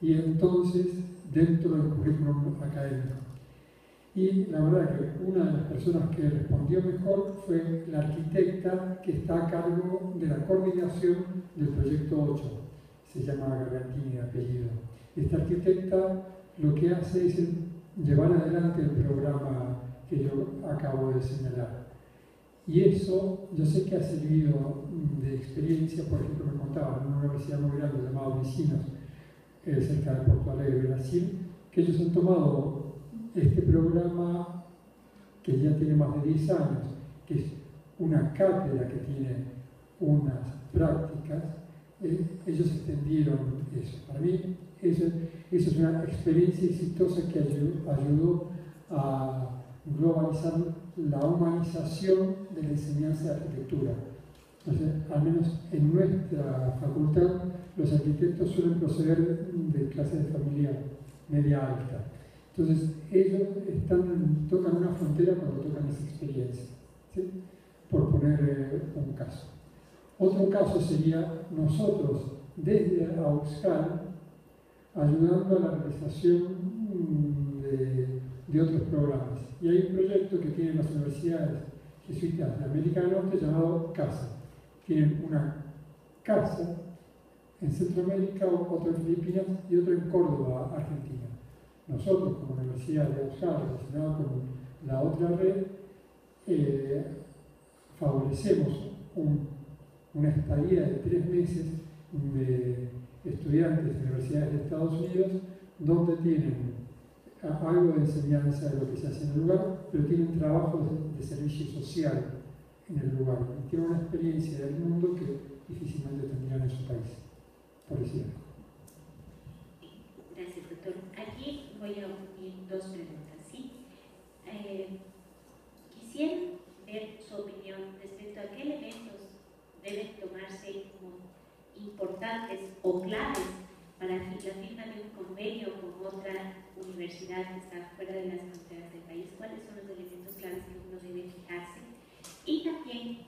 Y entonces, dentro del currículum académico. Y la verdad que una de las personas que respondió mejor fue la arquitecta que está a cargo de la coordinación del proyecto 8. Se llama Gargantini de apellido. Esta arquitecta lo que hace es llevar adelante el programa que yo acabo de señalar. Y eso yo sé que ha servido de experiencia. Por ejemplo, me contaban en una universidad muy grande llamada Vecinos, cerca de Porto Alegre, Brasil, que ellos han tomado este programa que ya tiene más de 10 años, que es una cátedra que tiene unas prácticas, ellos extendieron eso. Para mí, eso es una experiencia exitosa que ayudó a globalizar la humanización de la enseñanza de arquitectura. Entonces, al menos en nuestra facultad, los arquitectos suelen proceder de clase de familia media alta. Entonces, ellos tocan una frontera cuando tocan esa experiencia, ¿sí? Por poner un caso. Otro caso sería nosotros, desde AUSCAL, ayudando a la realización de otros programas. Y hay un proyecto que tienen las universidades jesuitas de América del Norte llamado CASA. Tienen una casa en Centroamérica, otro en Filipinas y otro en Córdoba, Argentina. Nosotros, como Universidad de AUSCAL, relacionado con la otra red, favorecemos una estadía de 3 meses de estudiantes de universidades de Estados Unidos, donde tienen algo de enseñanza de lo que se hace en el lugar, pero tienen trabajos de servicio social en el lugar. Y tienen una experiencia del mundo que difícilmente tendrían en su país, por decirlo. Gracias, doctor. Aquí voy a unir 2 preguntas, ¿sí? Quisiera ver su opinión respecto a qué elementos deben tomarse como importantes o claves para la firma de un convenio con otra universidad que está fuera de las fronteras del país. ¿Cuáles son los elementos claves que uno debe fijarse? Y también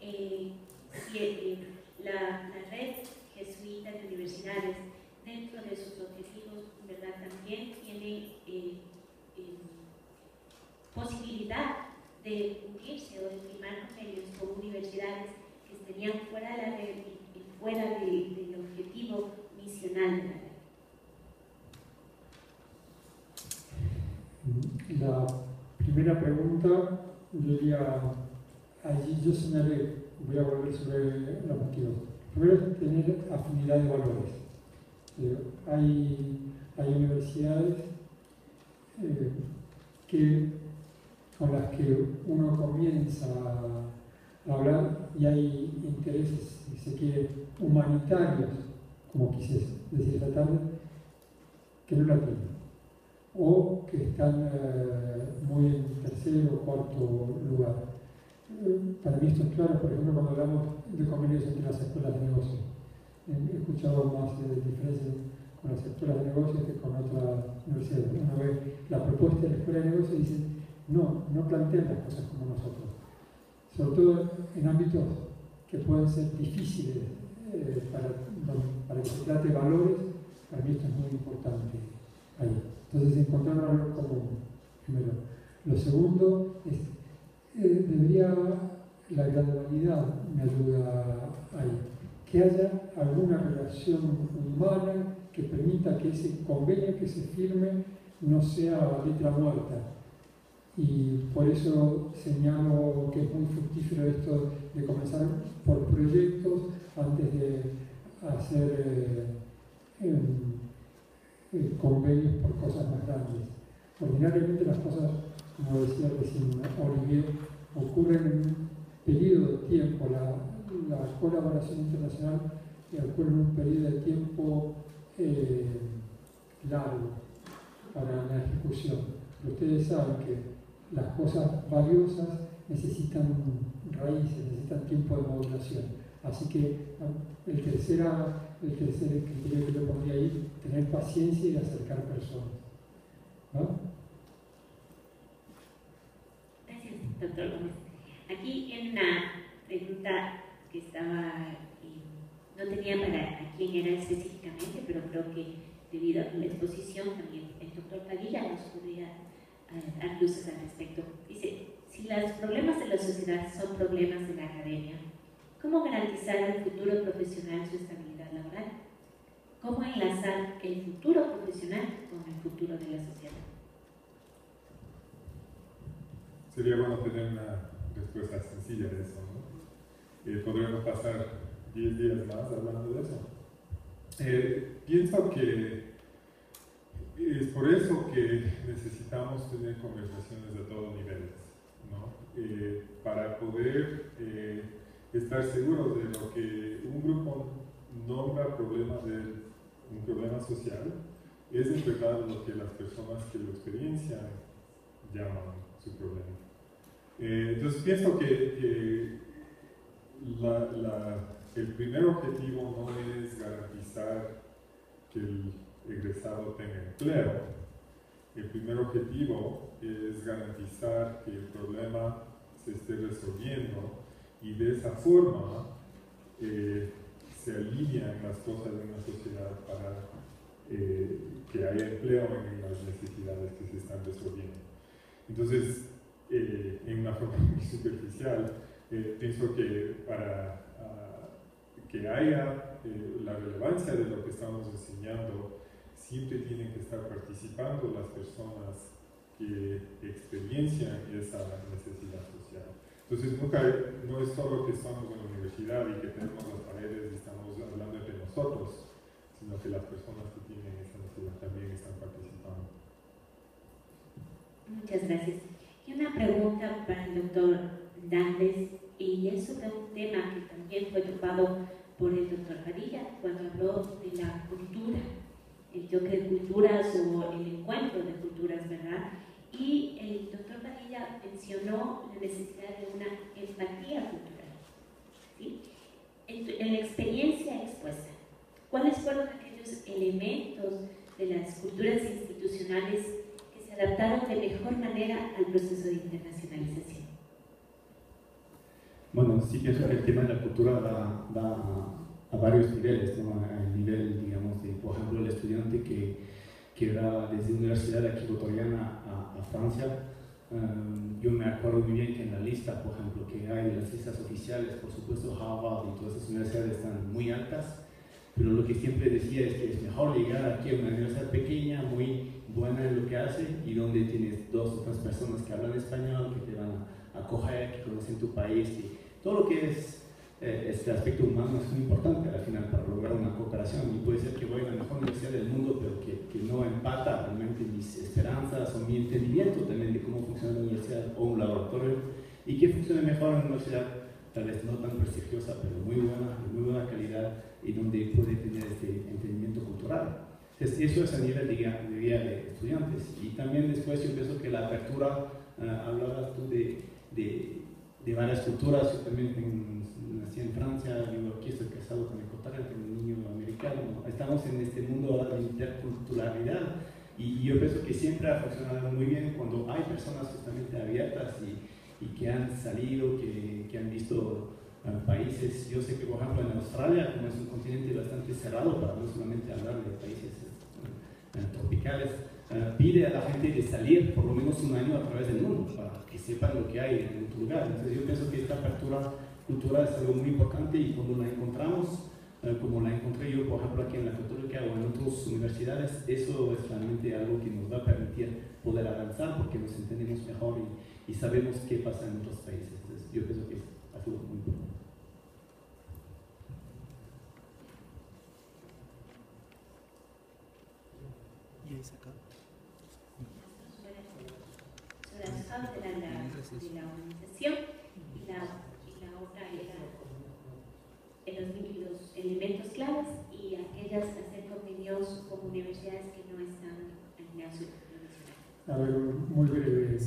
la red jesuita de universidades, dentro de sus objetivos, ¿verdad? También tiene posibilidad de unirse o de firmar convenios con universidades que estarían fuera de la red y fuera del objetivo misional de la red. La primera pregunta, allí yo señalé, voy a volver sobre los motivos. Primero es tener afinidad de valores. Hay universidades con las que uno comienza a hablar y hay intereses, si se quiere, humanitarios, como quise decir esta tarde, que no la tienen, o que están muy en tercero o cuarto lugar. Para mí esto es claro, por ejemplo, cuando hablamos de convenios entre las escuelas de negocios. He escuchado más diferencias con las escuelas de negocios que con otras universidades. Uno ve la propuesta de la escuela de negocios y dice, no plantean las cosas como nosotros. Sobre todo en ámbitos que pueden ser difíciles para que se trate valores, para mí esto es muy importante ahí. Entonces, encontrar un valor común, primero. Lo segundo es, la gradualidad me ayuda ahí. Que haya alguna relación humana que permita que ese convenio que se firme no sea letra muerta. Y por eso señalo que es muy fructífero esto de comenzar por proyectos antes de hacer convenios por cosas más grandes. Ordinariamente las cosas, como decía recién Olivier, ocurren en un periodo de tiempo. La colaboración internacional ocurre en un periodo de tiempo largo para la ejecución. Pero ustedes saben que las cosas valiosas necesitan raíces, necesitan tiempo de modulación. Así que el tercer criterio que yo pondría ahí, tener paciencia y acercar personas. ¿No? Gracias, doctor Gómez. Aquí en una pregunta que no tenía para quién era específicamente, pero creo que debido a la exposición también el doctor Padilla nos podría dar luces al respecto. Dice, si los problemas de la sociedad son problemas de la academia, ¿cómo garantizar al futuro profesional su estabilidad laboral? ¿Cómo enlazar el futuro profesional con el futuro de la sociedad? Sería bueno tener una respuesta sencilla de eso, ¿no? Podríamos pasar 10 días más hablando de eso. Pienso que es por eso que necesitamos tener conversaciones de todos niveles, ¿no? Para poder estar seguros de lo que un grupo nombra un problema social, es en verdad lo que las personas que lo experiencian llaman su problema. Entonces pienso que el primer objetivo no es garantizar que el egresado tenga empleo. El primer objetivo es garantizar que el problema se esté resolviendo y de esa forma se alinean las cosas de una sociedad para que haya empleo en las necesidades que se están resolviendo. Entonces, en una forma muy superficial, pienso que para que haya la relevancia de lo que estamos enseñando, siempre tienen que estar participando las personas que experiencian esa necesidad social. Entonces, no es solo que estamos en la universidad y que tenemos las paredes y estamos hablando entre nosotros, sino que las personas que tienen esa necesidad también están participando. Muchas gracias. Y una pregunta para el doctor Dantes, y es sobre un tema que también fue tocado por el doctor Padilla cuando habló de la cultura, el choque de culturas o el encuentro de culturas, ¿verdad? Y el doctor Padilla mencionó la necesidad de una empatía cultural, ¿sí? En la experiencia expuesta, ¿cuáles fueron aquellos elementos de las culturas institucionales que se adaptaron de mejor manera al proceso de internacionalización? Bueno, sí pienso que el tema de la cultura da a varios niveles, ¿no? El nivel, digamos, de, por ejemplo, el estudiante que va desde universidad aquí ecuatoriana a Francia. Yo me acuerdo muy bien que en la lista, por ejemplo, que hay las listas oficiales, por supuesto Harvard y todas esas universidades están muy altas, pero lo que siempre decía es que es mejor llegar aquí a una universidad pequeña, muy buena en lo que hace, y donde tienes dos o tres personas que hablan español, que te van a acoger, que conocen tu país, y todo lo que es este aspecto humano es muy importante al final para lograr una cooperación. Y puede ser que voy a la mejor universidad del mundo, pero que no empata realmente mis esperanzas o mi entendimiento también de cómo funciona la universidad o un laboratorio, y que funcione mejor en una universidad tal vez no tan prestigiosa, pero muy buena, de muy buena calidad, y donde puede tener este entendimiento cultural. Entonces, eso es a nivel de estudiantes. Y también después yo pienso que la apertura, hablabas tú de varias culturas. Yo también nací en Francia, vivo aquí, estoy casado con ecuatoriano, tengo un niño americano. Estamos en este mundo ahora de interculturalidad, y yo pienso que siempre ha funcionado muy bien cuando hay personas justamente abiertas y que han salido, que han visto países. Yo sé que, por ejemplo, en Australia, como es un continente bastante cerrado, para no solamente hablar de países tropicales, pide a la gente de salir por lo menos un año a través del mundo para que sepan lo que hay en otro lugar. Entonces yo pienso que esta apertura cultural es algo muy importante, y cuando la encontramos, como la encontré yo, por ejemplo, aquí en la Católica o en otras universidades, eso es realmente algo que nos va a permitir poder avanzar, porque nos entendemos mejor y sabemos qué pasa en otros países. Entonces yo pienso que es algo muy importante. ¿Y es acá? Sobre las causas de la organización, y la otra era los elementos claves y aquellas hacer convenios con universidades que no están alineadas internacional. A ver, muy breve.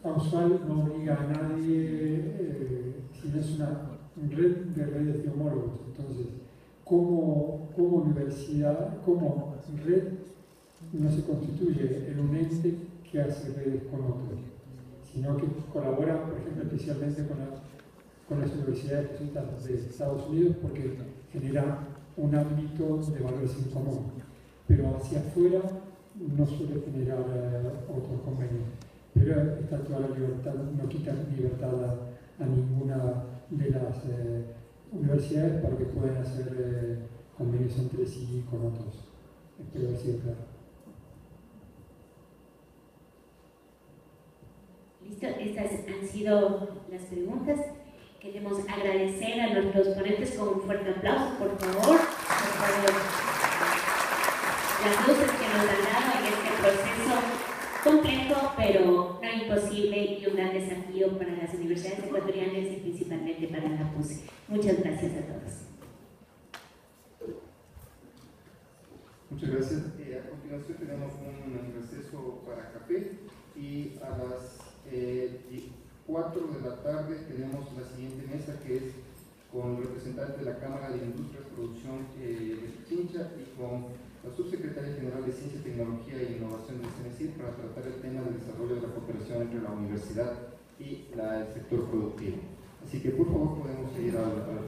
AUSAL no obliga a nadie, si no es una red de redes de homólogos. Entonces, como universidad, como red, no se constituye en un ente que hace redes con otros, sino que colabora, por ejemplo, especialmente con las universidades que son de Estados Unidos, porque genera un ámbito de valores en común. Pero hacia afuera no suele generar otros convenios. Pero está toda la libertad, no quita libertad a ninguna de las universidades para que puedan hacer convenios entre sí y con otros. Espero haber sido claro. Listo, estas han sido las preguntas. Queremos agradecer a nuestros ponentes con un fuerte aplauso, por favor, las luces que nos han dado en este proceso complejo, pero no imposible, y un gran desafío para las universidades ecuatorianas y principalmente para la PUCE. Muchas gracias a todos. y a las 4 de la tarde tenemos la siguiente mesa, que es con representantes de la Cámara de Industrias, Producción de Pichincha y con la Subsecretaria General de Ciencia, Tecnología e Innovación del CNECID para tratar el tema del desarrollo de la cooperación entre la universidad y el sector productivo. Así que por favor podemos seguir al